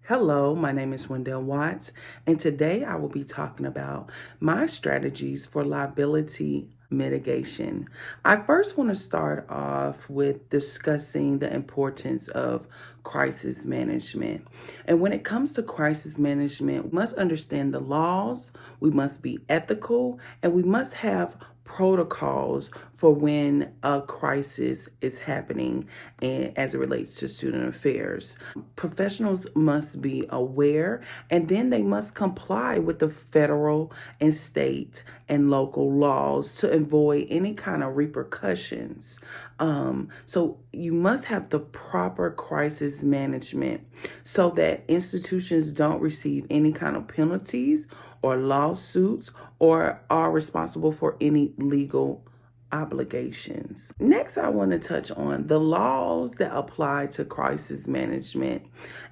Hello, my name is Wendell Watts, and today I will be talking about my strategies for liability mitigation. I first want to start off with discussing the importance of crisis management. And when it comes to crisis management, we must understand the laws, we must be ethical, and we must have protocols for when a crisis is happening and as it relates to student affairs. Professionals must be aware and then they must comply with the federal and state and local laws to avoid any kind of repercussions. So you must have the proper crisis management so that institutions don't receive any kind of penalties or lawsuits or are responsible for any legal obligations. Next, I want to touch on the laws that apply to crisis management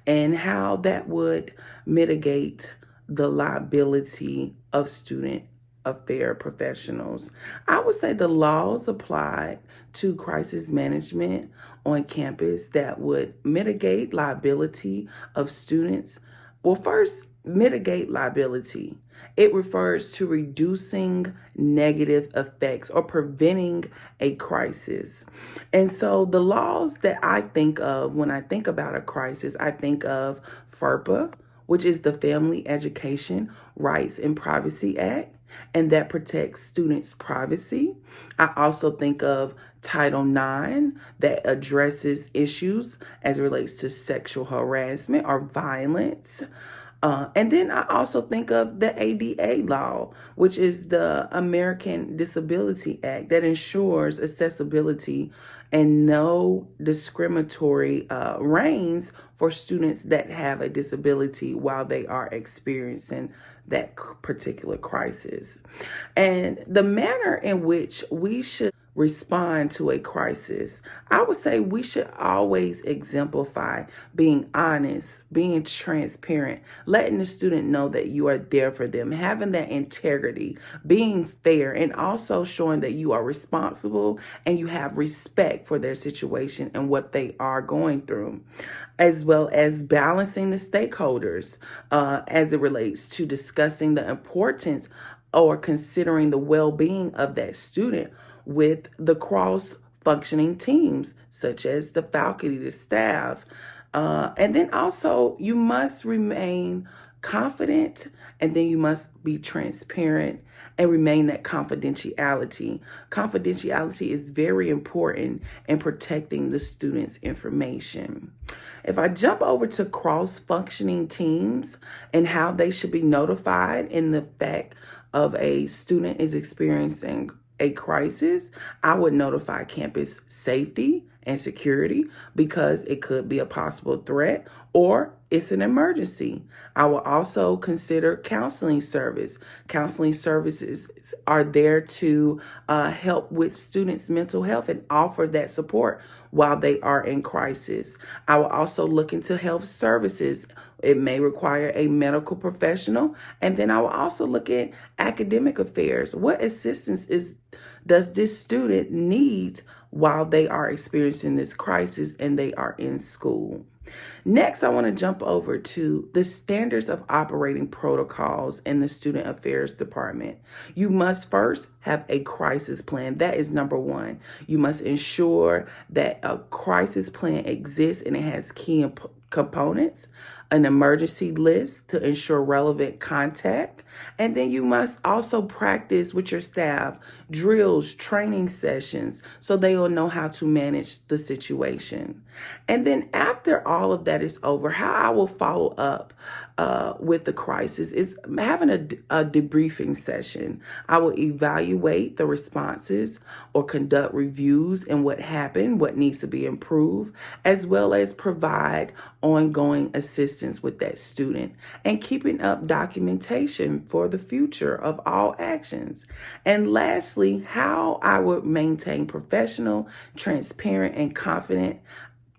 and how that would mitigate the liability of student affair professionals. I would say the laws applied to crisis management on campus that would mitigate liability of students. Well, first, mitigate liability. It refers to reducing negative effects or preventing a crisis. And so the laws that I think of when I think about a crisis, I think of FERPA, which is the Family Education Rights and Privacy Act, and that protects students' privacy. I also think of Title IX that addresses issues as it relates to sexual harassment or violence. And then I also think of the ADA law, which is the American Disability Act that ensures accessibility and no discriminatory reigns for students that have a disability while they are experiencing that particular crisis. And the manner in which we should respond to a crisis, I would say we should always exemplify being honest, being transparent, letting the student know that you are there for them, having that integrity, being fair, and also showing that you are responsible and you have respect for their situation and what they are going through, as well as balancing the stakeholders as it relates to discussing the importance or considering the well-being of that student with the cross-functioning teams, such as the faculty, the staff. And then also, you must remain confident, and then you must be transparent and remain that confidentiality. Confidentiality is very important in protecting the student's information. If I jump over to cross-functioning teams and how they should be notified in the fact of a student is experiencing a crisis, I would notify campus safety and security because it could be a possible threat or it's an emergency. I will also consider counseling service. Counseling services are there to help with students' mental health and offer that support while they are in crisis. I will also look into health services. It may require a medical professional. And then I will also look at academic affairs. What assistance does this student need while they are experiencing this crisis and they are in school? Next, I want to jump over to the standards of operating protocols in the Student Affairs Department. You must first have a crisis plan. That is number one. You must ensure that a crisis plan exists and it has key components, an emergency list to ensure relevant contact, and then you must also practice with your staff drills, training sessions, so they will know how to manage the situation. And then after all of that is over, how I will follow up with the crisis is having a debriefing session. I will evaluate the responses or conduct reviews and what happened, what needs to be improved, as well as provide ongoing assistance with that student and keeping up documentation for the future of all actions. And lastly, how I would maintain professional, transparent, and confident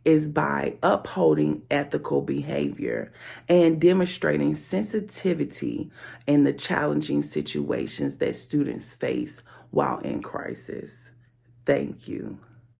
is by upholding ethical behavior and demonstrating sensitivity in the challenging situations that students face while in crisis. Thank you.